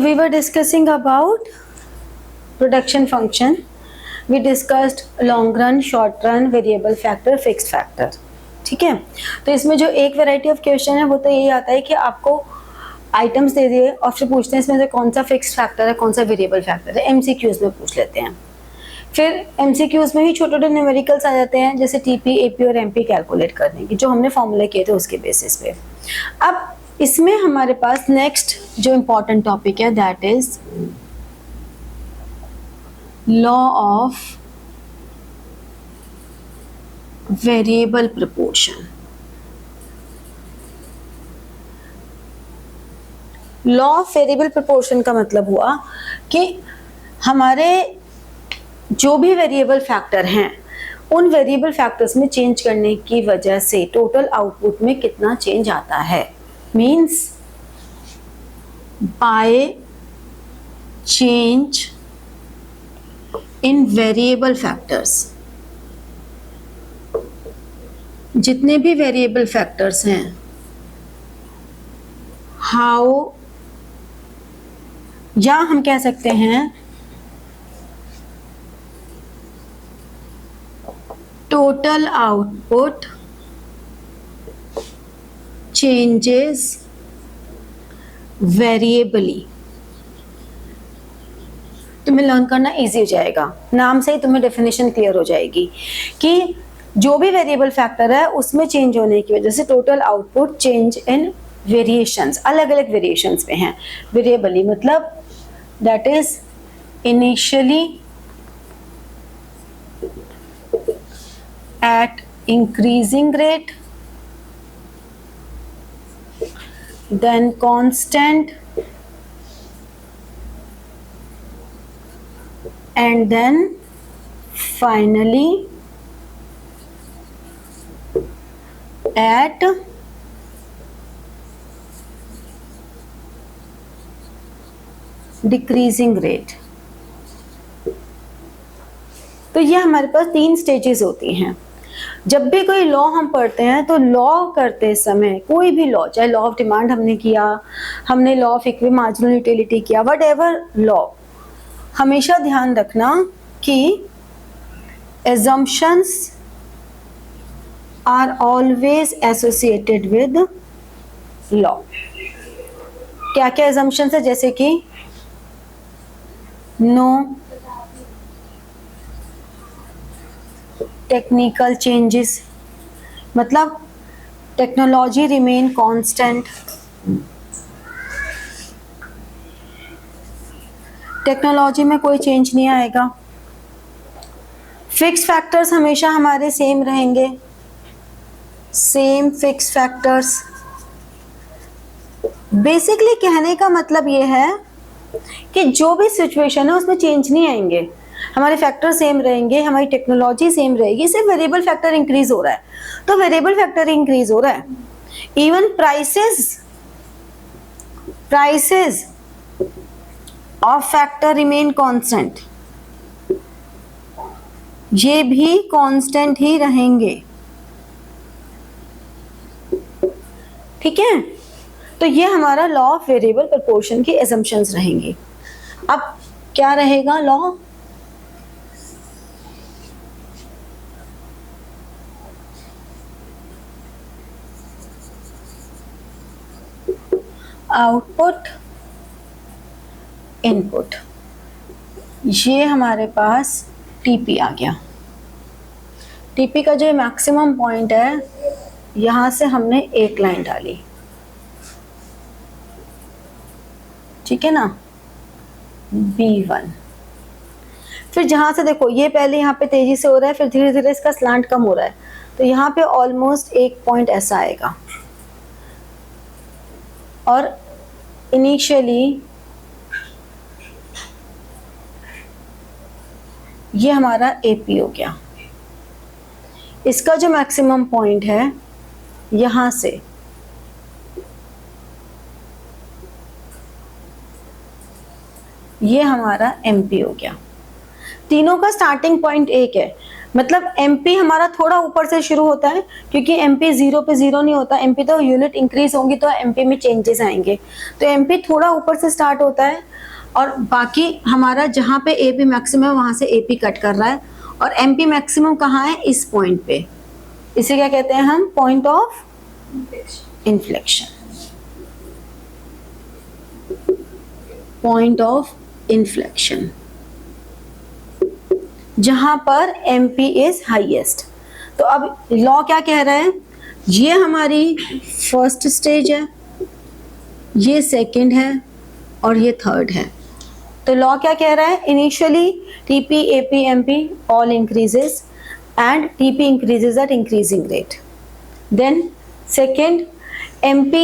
we were discussing about production function. We discussed long run, short run, variable factor, fixed factor. ठीक है, तो इसमें जो एक वैरायटी ऑफ क्वेश्चन है वो तो यही आता है कि आपको आइटम्स दे दिए और फिर पूछते हैं इसमें से कौन सा फिक्स्ड फैक्टर है, कौन सा वेरिएबल फैक्टर है। एमसीक्यूज में पूछ लेते हैं। फिर एमसीक्यूज में ही छोटे छोटे न्यूमेरिकल्स आ जाते हैं, जैसे टीपी, एपी और एमपी कैलकुलेट करने की, जो हमने फॉर्मूला किए थे उसके बेसिस पे। अब इसमें हमारे पास नेक्स्ट जो इम्पोर्टेंट टॉपिक है that is law of variable proportion. Law of variable proportion का मतलब हुआ कि हमारे जो भी वेरिएबल फैक्टर हैं उन वेरिएबल फैक्टर्स में चेंज करने की वजह से टोटल आउटपुट में कितना चेंज आता है। Means by change in variable factors, जितने भी वेरिएबल फैक्टर्स हैं, हाउ, या हम कह सकते हैं टोटल आउटपुट चेंजेस वेरिएबली। तुम्हें लर्न करना इजी हो जाएगा, नाम से ही तुम्हें डेफिनेशन क्लियर हो जाएगी कि जो भी वेरिएबल फैक्टर है उसमें चेंज होने की वजह से total output change in variations, अलग अलग वेरिएशंस पे हैं। वेरिएबली मतलब that is initially at increasing rate, then constant, and then finally at decreasing rate। तो ये हमारे पास 3 स्टेजेस होती हैं। जब भी कोई लॉ हम पढ़ते हैं तो लॉ करते समय कोई भी लॉ, चाहे लॉ ऑफ डिमांड हमने किया, हमने law of equimarginal utility किया, वट एवर लॉ, हमेशा ध्यान रखना कि assumptions are always associated with law. क्या क्या एजम्पशंस है, जैसे कि नो टेक्निकल चेंजेस, मतलब टेक्नोलॉजी रिमेन कांस्टेंट, टेक्नोलॉजी में कोई चेंज नहीं आएगा। फिक्स फैक्टर्स हमेशा हमारे सेम रहेंगे, सेम फिक्स फैक्टर्स। बेसिकली कहने का मतलब ये है कि जो भी सिचुएशन है उसमें चेंज नहीं आएंगे, हमारे फैक्टर सेम रहेंगे, हमारी टेक्नोलॉजी सेम रहेगी, सिर्फ वेरिएबल फैक्टर इंक्रीज हो रहा है। तो वेरिएबल फैक्टर इंक्रीज हो रहा है, even prices of factor remain constant, ये भी कांस्टेंट ही रहेंगे। ठीक है, तो ये हमारा लॉ ऑफ वेरिएबल प्रोपोर्शन की एजम्पशंस रहेंगी। अब क्या रहेगा लॉ, आउटपुट इनपुट, ये हमारे पास टीपी आ गया। टीपी का जो मैक्सिमम पॉइंट है, यहां से हमने एक लाइन डाली, ठीक है ना, B1। फिर जहां से देखो ये पहले यहाँ पे तेजी से हो रहा है, फिर धीरे धीरे इसका स्लांट कम हो रहा है, तो यहाँ पे ऑलमोस्ट एक पॉइंट ऐसा आएगा और इनिशियली ये हमारा AP हो गया। इसका जो मैक्सिमम पॉइंट है यहां से ये हमारा MP हो गया। तीनों का स्टार्टिंग पॉइंट एक है, मतलब एमपी हमारा थोड़ा ऊपर से शुरू होता है, क्योंकि एमपी 0 पे 0 नहीं होता, एमपी तो यूनिट इंक्रीज होंगी तो एमपी में चेंजेस आएंगे, तो एमपी थोड़ा ऊपर से स्टार्ट होता है, और बाकी हमारा जहाँ पे एपी मैक्सिमम है वहां से एपी कट कर रहा है, और एमपी मैक्सिमम कहाँ है, इस पॉइंट पे, इसे क्या कहते हैं हम, point of inflection, point of inflection, जहां पर MP इज हाईएस्ट। तो अब लॉ क्या कह रहा है, ये हमारी फर्स्ट स्टेज है, ये सेकंड है, और ये थर्ड है। तो लॉ क्या कह रहा है, initially TP, AP, MP all increases and TP increases at increasing rate. Then second, MP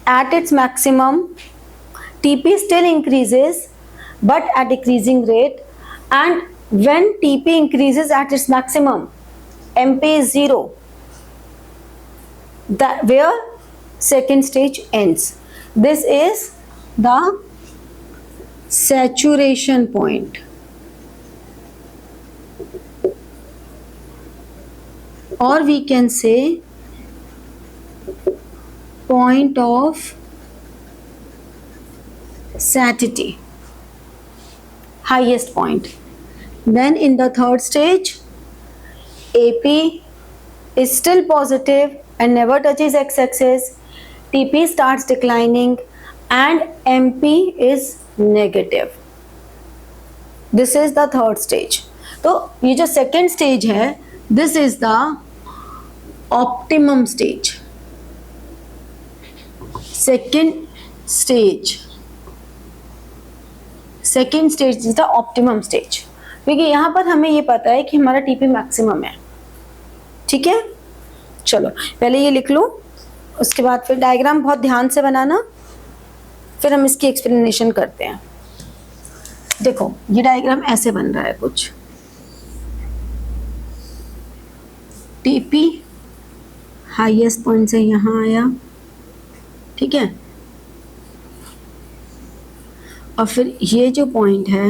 at its maximum, TP still increases but at decreasing rate, and when TP increases at its maximum, MP is 0, that where second stage ends. This is the saturation point, or we can say point of satiety, highest point. Then in the third stage, AP is still positive and never touches x-axis, TP starts declining, and MP is negative. This is the third stage. तो ये जो second stage है, this is the optimum stage. Second stage is the optimum stage, क्योंकि यहाँ पर हमें ये पता है कि हमारा TP मैक्सिमम है। ठीक है, चलो पहले ये लिख लो, उसके बाद फिर डायग्राम बहुत ध्यान से बनाना, फिर हम इसकी एक्सप्लेनेशन करते हैं। देखो ये डायग्राम ऐसे बन रहा है कुछ, TP हाईएस्ट पॉइंट से यहाँ आया, ठीक है, और फिर ये जो पॉइंट है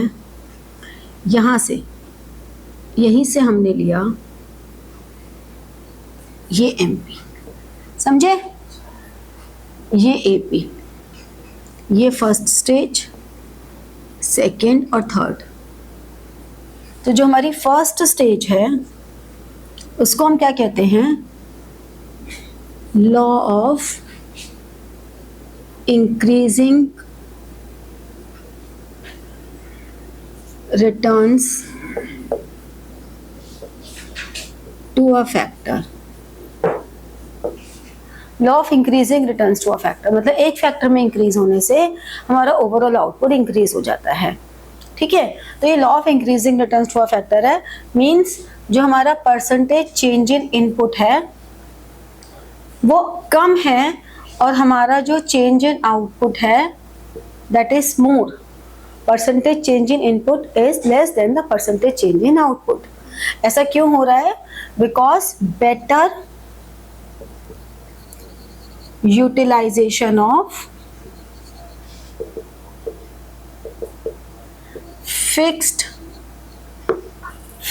यहाँ से, यहीं से हमने लिया ये MP, समझे, ये AP, ये फर्स्ट स्टेज, सेकेंड और थर्ड। तो जो हमारी फर्स्ट स्टेज है उसको हम क्या कहते हैं, law of increasing returns to a factor. Law of increasing returns to a factor, मतलब एक फैक्टर में इंक्रीज होने से हमारा ओवरऑल आउटपुट इंक्रीज हो जाता है। ठीक है, तो ये law of increasing returns to a factor है, मींस जो हमारा परसेंटेज चेंज इन इनपुट है वो कम है, और हमारा जो चेंज इन आउटपुट है that is more. Percentage change in input is less than the percentage change in output. ऐसा क्यों हो रहा है, because better utilisation of fixed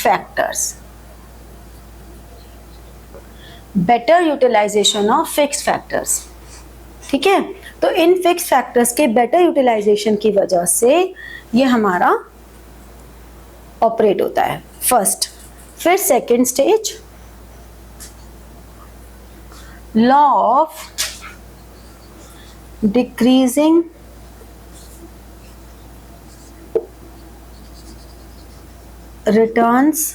factors, better utilisation of fixed factors. ठीक है, तो इन फिक्स फैक्टर्स के बेटर यूटिलाइजेशन की वजह से ये हमारा ऑपरेट होता है फर्स्ट। फिर second stage, law of decreasing returns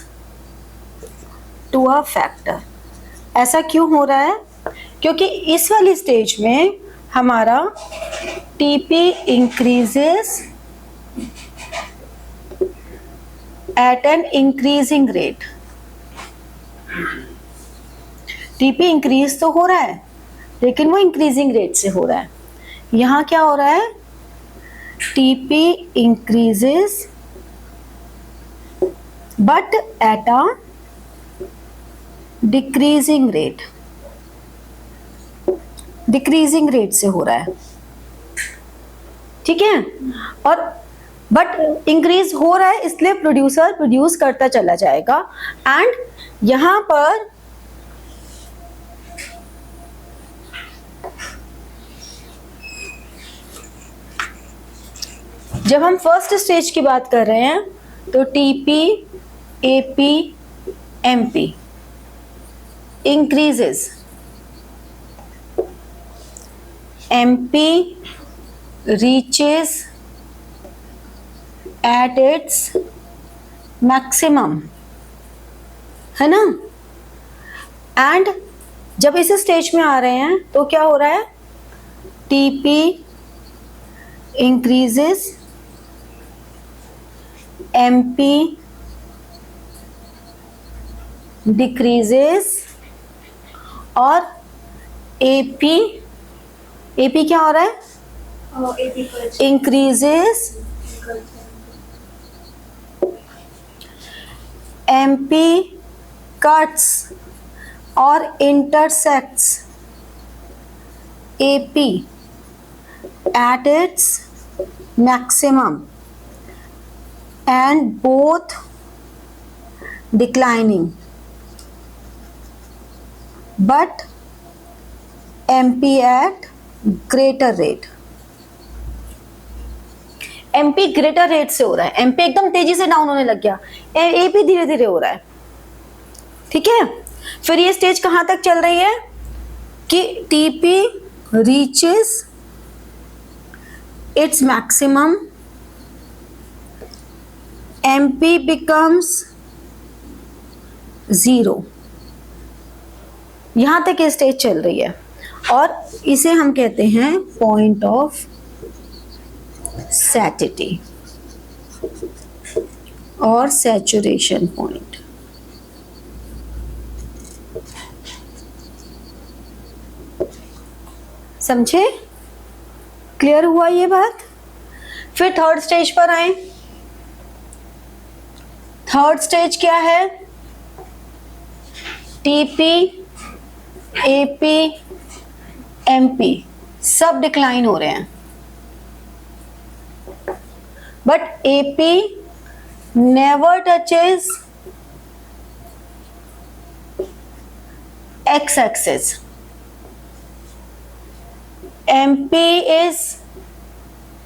to a factor. ऐसा क्यों हो रहा है, क्योंकि इस वाली स्टेज में हमारा TP increases eight an increasing rate. TP increase तो हो रहा है लेकिन वो इंक्रीजिंग रेट से हो रहा है। यहाँ क्या हो रहा है, TP increases but at a decreasing rate, decreasing rate से हो रहा है। ठीक है, और बट इंक्रीज हो रहा है इसलिए प्रोड्यूसर प्रोड्यूस करता चला जाएगा। एंड यहां पर जब हम फर्स्ट स्टेज की बात कर रहे हैं तो TP AP MP increases, MP reaches at its maximum, है ना। एंड जब इस स्टेज में आ रहे हैं तो क्या हो रहा है, टीपी इंक्रीजेस, एमपी डिक्रीजेस और एपी क्या हो रहा है, इंक्रीजेस, एमपी कट्स और intersects AP at its maximum and both declining, but MP at greater rate। MP greater rate से हो रहा है, MP एकदम तेजी से डाउन होने लग गया, AP धीरे धीरे हो रहा है, ठीक है। फिर ये स्टेज कहां तक चल रही है कि TP reaches its maximum, MP becomes 0। यहां तक ये स्टेज चल रही है और इसे हम कहते हैं पॉइंट ऑफ सैटिटी और सैचुरेशन पॉइंट। समझे, क्लियर हुआ ये बात। फिर थर्ड स्टेज पर आए। थर्ड स्टेज क्या है, टीपी एपी एमपी सब डिक्लाइन हो रहे हैं, but AP never touches X axis, MP is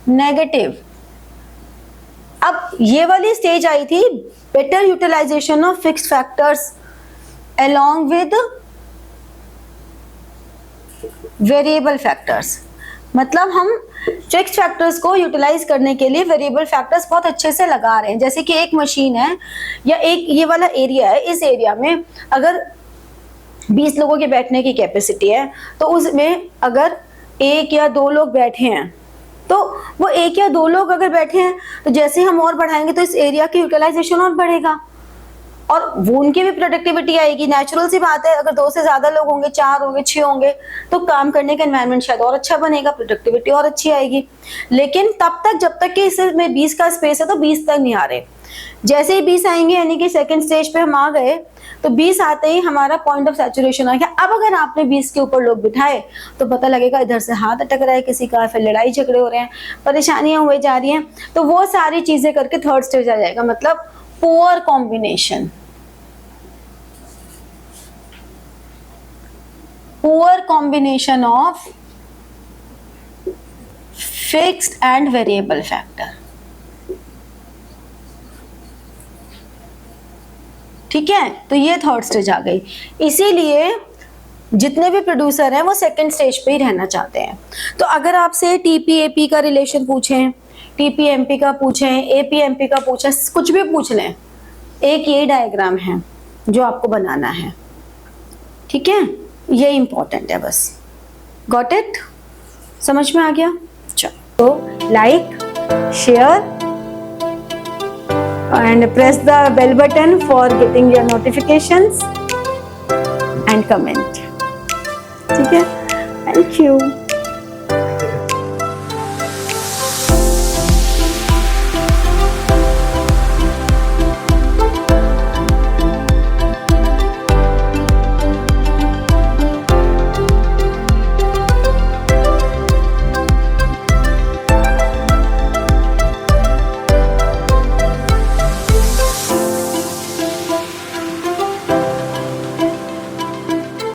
negative. अब ये वाली स्टेज आई थी better utilisation of fixed factors along with variable factors. मतलब हम फिक्स्ड फैक्टर्स को यूटिलाइज करने के लिए वेरिएबल फैक्टर्स बहुत अच्छे से लगा रहे हैं। जैसे कि एक मशीन है या एक ये वाला एरिया है, इस एरिया में अगर 20 लोगों के बैठने की कैपेसिटी है तो उसमें अगर 1 या 2 लोग बैठे हैं तो वो 1 या 2 लोग अगर बैठे हैं तो जैसे हम और बढ़ाएंगे तो इस एरिया की यूटिलाइजेशन और बढ़ेगा और वो उनकी भी प्रोडक्टिविटी आएगी। नेचुरल सी बात है, अगर 2 से ज्यादा लोग होंगे, 4 होंगे, 6 होंगे तो काम करने का एनवायरनमेंट शायद और अच्छा बनेगा, प्रोडक्टिविटी और अच्छी आएगी। लेकिन तब तक जब तक कि इसमें 20 का स्पेस है तो 20 तक नहीं आ रहे। जैसे ही 20 आएंगे यानी कि सेकंड स्टेज पे हम आ गए तो 20 आते ही हमारा पॉइंट ऑफ सैचुरेशन आ गया। अब अगर आपने 20 के ऊपर लोग बिठाए तो पता लगेगा इधर से हाथ अटक रहा है किसी का, फिर लड़ाई झगड़े हो रहे हैं, परेशानियां हुई जा रही हैं। तो वो सारी चीजें करके थर्ड स्टेज आ जाएगा, मतलब poor combination, poor combination of fixed and variable factor. ठीक है, तो ये थर्ड स्टेज आ गई। इसीलिए जितने भी प्रोड्यूसर हैं वो सेकंड स्टेज पे ही रहना चाहते हैं। तो अगर आपसे टीपीएपी का रिलेशन पूछें, टीपीएमपी का पूछें, एपीएमपी का पूछें, कुछ भी पूछ लें, एक ये डायग्राम है जो आपको बनाना है। ठीक है, ये इंपॉर्टेंट है बस। Got it? समझ में आ गया? चलो, तो like, share and press the bell button for getting your notifications and comment. ठीक है? Thank you.